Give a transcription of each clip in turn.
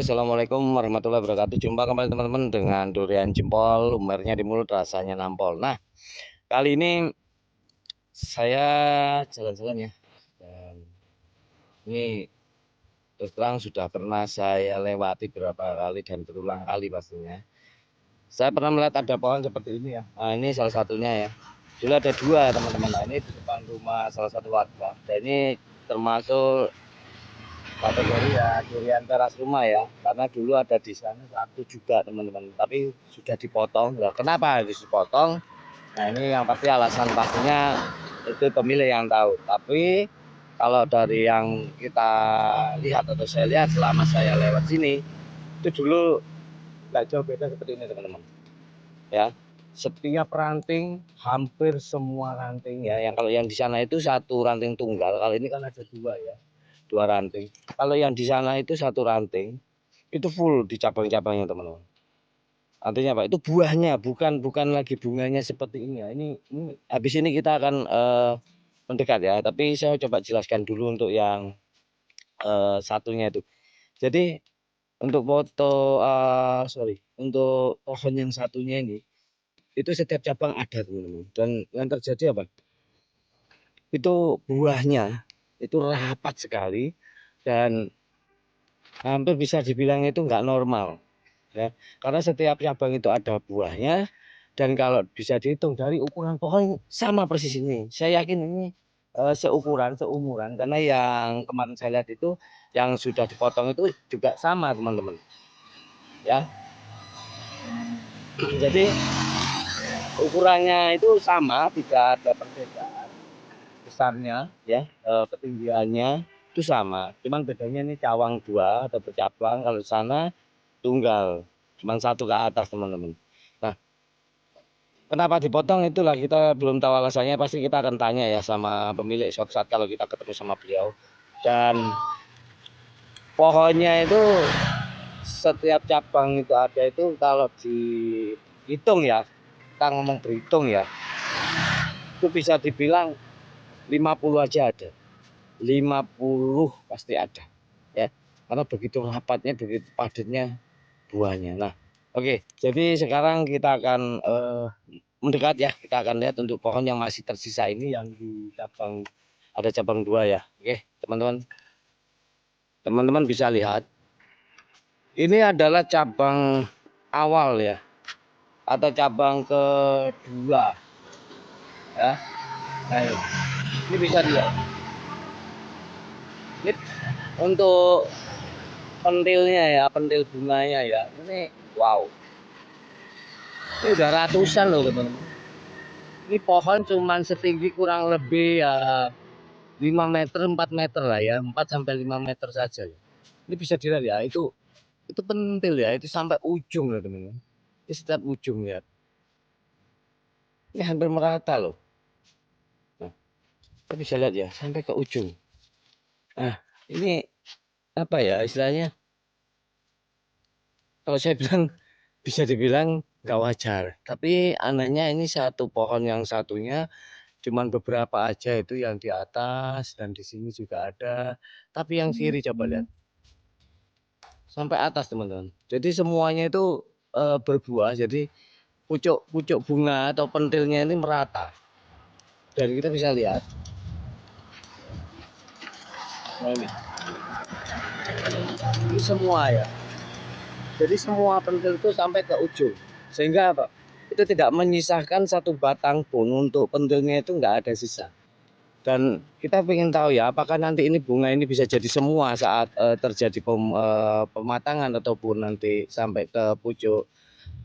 Assalamualaikum warahmatullahi wabarakatuh. Jumpa kembali teman-teman dengan durian jempol, lumernya di mulut, rasanya nampol. Nah, kali ini saya jalan-jalan ya. Dan ini terus terang sudah pernah saya lewati beberapa kali dan berulang kali pastinya. Saya pernah melihat ada pohon seperti ini ya. Nah, ini salah satunya ya. Dulu ada dua ya teman-teman. Nah, ini di depan rumah salah satu warga. Dan ini termasuk kategori ya durian teras rumah ya, karena dulu ada di sana satu juga teman-teman, tapi sudah dipotong. Nah, kenapa harus dipotong? Nah, ini yang pasti alasan pastinya itu pemilik yang tahu. Tapi kalau dari yang kita lihat atau saya lihat selama saya lewat sini, itu dulu nggak jauh beda seperti ini teman-teman. Ya, setiap ranting, hampir semua ranting ya, yang kalau yang di sana itu satu ranting tunggal, kalau ini kan ada dua ya, dua ranting. Kalau yang di sana itu satu ranting, itu full di cabang-cabangnya teman-teman. Artinya apa? Itu buahnya, bukan lagi bunganya seperti ini ya. Ini habis ini kita akan mendekat ya. Tapi saya coba jelaskan dulu untuk yang satunya itu. Jadi untuk foto, untuk pohon yang satunya ini, itu setiap cabang ada teman-teman. Dan yang terjadi apa? Itu buahnya itu rapat sekali dan hampir bisa dibilang itu nggak normal ya, karena setiap cabang itu ada buahnya. Dan kalau bisa dihitung dari ukuran pohon sama persis ini, saya yakin ini seumuran, karena yang kemarin saya lihat itu yang sudah dipotong itu juga sama teman-teman ya. Jadi ukurannya itu sama, tidak ada perbedaan besarnya ya, ketinggiannya itu sama, cuman bedanya ini cawang dua atau bercabang, kalau sana tunggal cuman satu ke atas teman-teman. Nah, kenapa dipotong itulah kita belum tahu alasannya, pasti kita akan tanya ya sama pemilik suatu saat kalau kita ketemu sama beliau. Dan pohonnya itu setiap cabang itu ada, itu kalau dihitung ya, kita ngomong berhitung ya, itu bisa dibilang 50 aja ada, 50 pasti ada ya, karena begitu rapatnya, begitu padatnya buahnya. Nah, oke, jadi sekarang kita akan mendekat ya, kita akan lihat untuk pohon yang masih tersisa ini yang di cabang, ada cabang dua ya. Oke teman-teman bisa lihat ini adalah cabang awal ya, atau cabang kedua ya. Nah, ini bisa dilihat ini untuk pentilnya ya, pentil bunganya ya, ini wow, ini udah ratusan loh teman-teman. Ini pohon cuman setinggi kurang lebih ya 5 meter, 4 meter lah ya, 4 sampai 5 meter saja ya. Ini bisa dilihat ya, itu pentil ya, itu sampai ujung ya teman-teman. Ini setiap ujung ya. Ini hampir merata loh. Nah, kita bisa lihat ya, sampai ke ujung. Nah, ini apa ya istilahnya? Kalau saya bilang bisa dibilang nggak wajar. Tapi anehnya ini satu pohon yang satunya cuman beberapa aja itu yang di atas, dan di sini juga ada. Tapi yang kiri coba lihat, sampai atas teman-teman. Jadi semuanya itu berbuah. Jadi pucuk-pucuk bunga atau pentilnya ini merata. Dan kita bisa lihat. Nah, ini semua ya. Jadi semua pentil itu sampai ke ujung. Sehingga apa? Itu tidak menyisakan satu batang pun, untuk pentilnya itu nggak ada sisa. Dan kita ingin tahu ya, apakah nanti ini bunga ini bisa jadi semua saat terjadi pematangan, ataupun nanti sampai ke pucuk,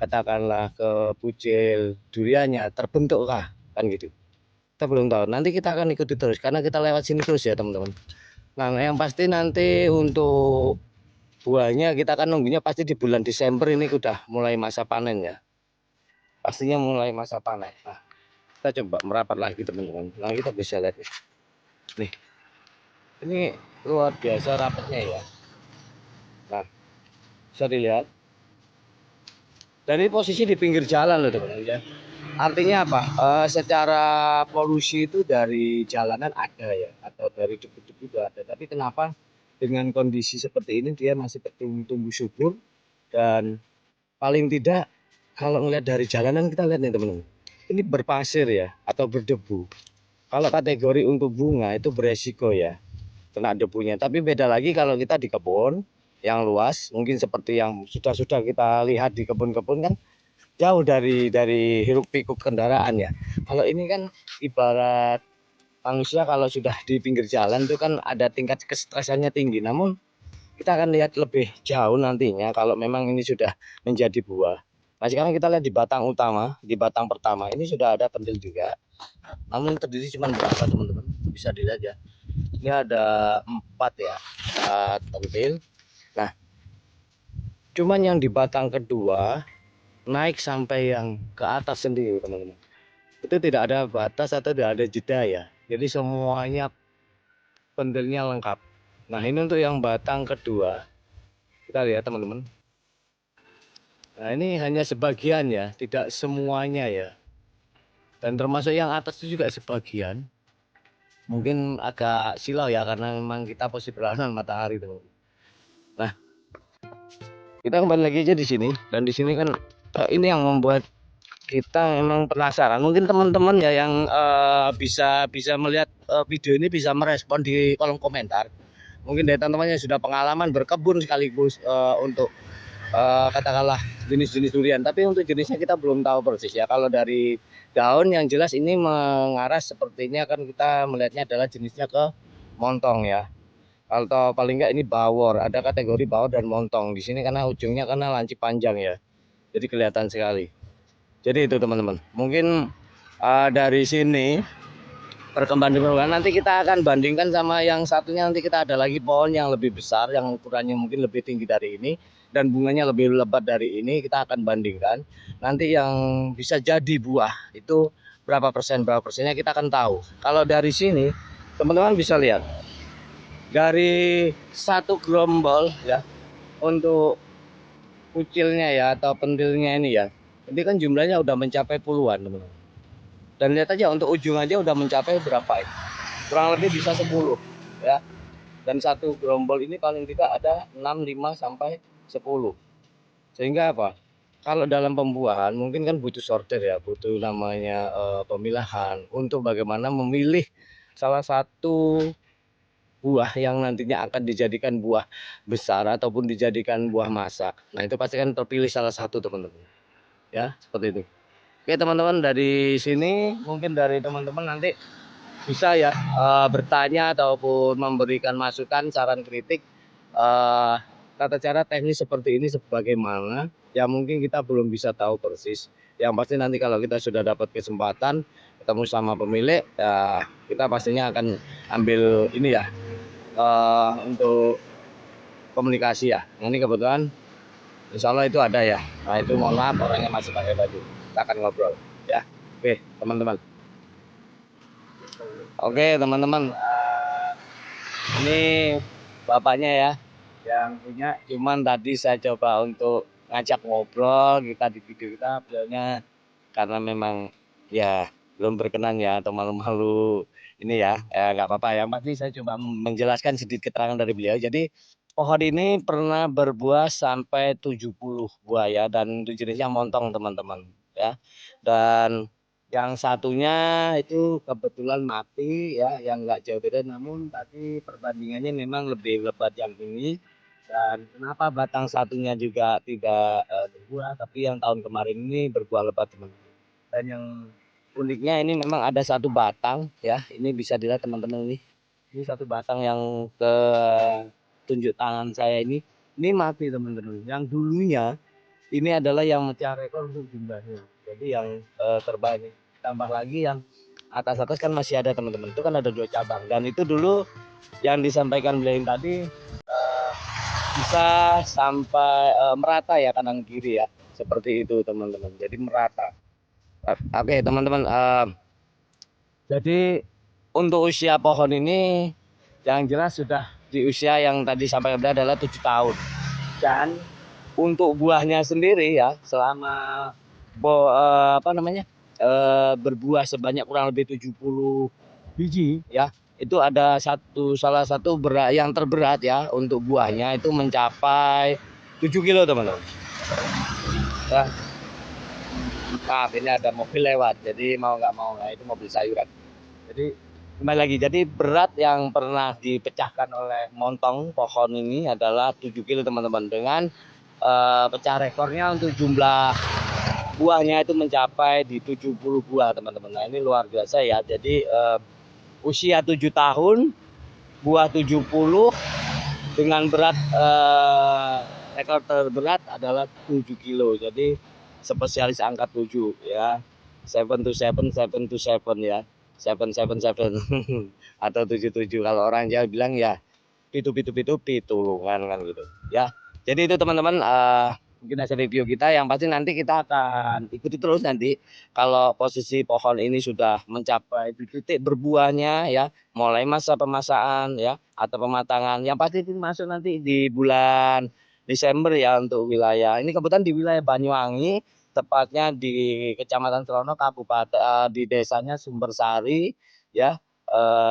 katakanlah ke bujil duriannya terbentukkah, kan gitu. Kita belum tahu. Nanti kita akan ikuti terus karena kita lewat sini terus ya teman-teman. Nah, yang pasti nanti untuk buahnya kita akan nunggunya pasti di bulan Desember, ini udah mulai masa panen ya. Pastinya mulai masa panen. Nah, kita coba merapat lagi teman-teman. Nah, kita bisa lihat nih. Ini luar biasa rapatnya ya. Nah, bisa dilihat. Dan ini posisi di pinggir jalan loh teman-teman ya. Artinya apa? Secara polusi itu dari jalanan ada ya, atau dari debu-debu itu ada. Tapi kenapa dengan kondisi seperti ini dia masih tumbuh subur. Dan paling tidak kalau ngelihat dari jalanan kita lihat nih teman-teman, ini berpasir ya atau berdebu. Kalau kategori untuk bunga itu beresiko ya kena debunya. Tapi beda lagi kalau kita di kebun yang luas, mungkin seperti yang sudah kita lihat di kebun-kebun kan jauh dari hiruk pikuk kendaraan ya. Kalau ini kan ibarat manusia kalau sudah di pinggir jalan itu kan ada tingkat kestresannya tinggi. Namun kita akan lihat lebih jauh nantinya kalau memang ini sudah menjadi buah. Nah sekarang kita lihat di batang utama, di batang pertama ini sudah ada pentil juga. Namun terdiri cuma berapa teman-teman? Bisa dilihat ya. Ini ada 4 ya, 4 pentil. Nah, cuman yang di batang kedua naik sampai yang ke atas sendiri teman-teman. Itu tidak ada batas atau tidak ada jeda ya. Jadi semuanya pentilnya lengkap. Nah ini untuk yang batang kedua. Kita lihat teman-teman. Nah ini hanya sebagian ya, tidak semuanya ya. Dan termasuk yang atas itu juga sebagian. Mungkin agak silau ya karena memang kita posisi berlawanan matahari teman. Nah kita kembali lagi aja di sini. Dan di sini kan ini yang membuat kita memang penasaran. Mungkin teman-teman ya yang bisa melihat video ini bisa merespon di kolom komentar. Mungkin dari teman-teman yang sudah pengalaman berkebun sekaligus untuk katakanlah jenis-jenis durian. Tapi untuk jenisnya kita belum tahu persis ya. Kalau dari daun yang jelas ini mengarah sepertinya kan kita melihatnya adalah jenisnya ke montong ya. Atau paling enggak ini bawor. Ada kategori bawor dan montong di sini karena ujungnya karena lancip panjang ya. Jadi kelihatan sekali. Jadi itu teman-teman. Mungkin dari sini perkembangan nanti kita akan bandingkan sama yang satunya. Nanti kita ada lagi pohon yang lebih besar yang ukurannya mungkin lebih tinggi dari ini dan bunganya lebih lebat dari ini. Kita akan bandingkan nanti yang bisa jadi buah itu berapa persennya kita akan tahu. Kalau dari sini teman-teman bisa lihat dari satu gerombol ya untuk kucilnya ya atau pentilnya ini ya, ini kan jumlahnya udah mencapai puluhan teman-teman. Dan lihat aja untuk ujung aja udah mencapai berapa ini, kurang lebih bisa 10 ya. Dan satu gerombol ini paling tidak ada 6, 5 sampai 10. Sehingga apa? Kalau dalam pembuahan mungkin kan butuh sorter ya, butuh namanya pemilahan untuk bagaimana memilih salah satu buah yang nantinya akan dijadikan buah besar ataupun dijadikan buah masak. Nah itu pasti kan terpilih salah satu teman-teman ya, seperti itu. Oke teman-teman, dari sini mungkin dari teman-teman nanti bisa ya bertanya ataupun memberikan masukan, saran, kritik tata cara teknis seperti ini sebagaimana ya, mungkin kita belum bisa tahu persis. Yang pasti nanti kalau kita sudah dapat kesempatan ketemu sama pemilik ya, kita pastinya akan ambil ini ya untuk komunikasi ya. Ini kebetulan insya Allah itu ada ya. Nah itu mohon maaf orangnya masih pakai baju. Kita akan ngobrol ya. Oke teman-teman. Oke teman-teman. Ini bapaknya ya yang punya. Cuman tadi saya coba untuk ngajak ngobrol kita di video kita, beliaunya karena memang ya belum berkenan ya atau malu-malu ini ya, nggak apa-apa ya. Pasti saya coba menjelaskan sedikit keterangan dari beliau. Jadi pohon ini pernah berbuah sampai 70 buah ya, dan itu jenisnya montong teman-teman ya. Dan yang satunya itu kebetulan mati ya, yang nggak jauh beda. Namun tadi perbandingannya memang lebih lebat yang ini. Dan kenapa batang satunya juga tidak berbuah, tapi yang tahun kemarin ini berbuah lebat teman-teman. Dan yang uniknya ini memang ada satu batang ya, ini bisa dilihat teman-teman ini satu batang yang ke tunjuk tangan saya ini mati teman-teman. Yang dulunya ini adalah yang mecah rekor untuk jumlahnya. Jadi yang terbanyak. Tambah lagi yang atas-atas kan masih ada teman-teman. Itu kan ada 2 cabang. Dan itu dulu yang disampaikan beliau tadi bisa sampai merata ya kanan kiri ya. Seperti itu teman-teman. Jadi merata. Oke teman-teman. Jadi untuk usia pohon ini yang jelas sudah di usia yang tadi sampai adalah 7 tahun. Dan untuk buahnya sendiri ya selama berbuah sebanyak kurang lebih 70 biji ya, itu ada salah satu yang terberat ya untuk buahnya itu mencapai 7 kilo teman-teman. Ya, maaf ini ada mobil lewat, jadi mau nggak mau, nah itu mobil sayuran. Jadi kembali lagi, jadi berat yang pernah dipecahkan oleh montong pohon ini adalah 7 kilo teman-teman, dengan pecah rekornya untuk jumlah buahnya itu mencapai di 70 buah teman-teman. Nah ini luar biasa ya. Jadi usia 7 tahun, buah 70, dengan berat ekor terberat adalah 7 kilo. Jadi spesialis angka 7 ya. 7 to 7, 7 to 7 ya. 777 atau 77 kalau orang Jawa bilang ya pitu kan gitu ya. Jadi itu teman-teman, mungkin hasil review kita, yang pasti nanti kita akan ikuti terus nanti kalau posisi pohon ini sudah mencapai di titik berbuahnya ya, mulai masa pemasakan ya atau pematangan, yang pasti itu masuk nanti di bulan Desember ya untuk wilayah ini. Kebetulan di wilayah Banyuwangi, tepatnya di Kecamatan Trono, Kabupaten, di desanya Sumbersari ya.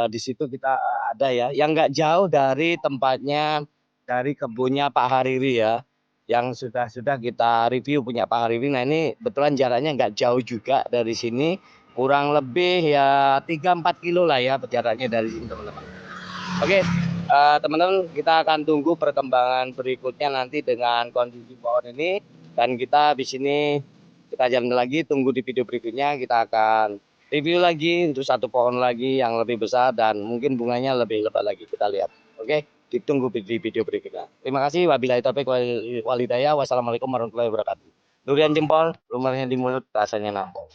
Di situ kita ada ya, yang nggak jauh dari tempatnya, dari kebunnya Pak Hariri ya, yang sudah kita review punya Pak Hariri. Nah ini kebetulan jaraknya nggak jauh juga dari sini, kurang lebih ya 3-4 kilo lah ya jaraknya dari sini teman-teman. Oke, teman-teman, kita akan tunggu perkembangan berikutnya nanti dengan kondisi pohon ini, dan kita di sini kita jam lagi tunggu di video berikutnya, kita akan review lagi untuk satu pohon lagi yang lebih besar dan mungkin bunganya lebih lebat lagi, kita lihat. Oke, ditunggu di video berikutnya. Terima kasih. Wabillahi taufiq wal hidayah. Wassalamualaikum warahmatullahi wabarakatuh. Durian jempol, rumahnya di mulut, rasanya nampol.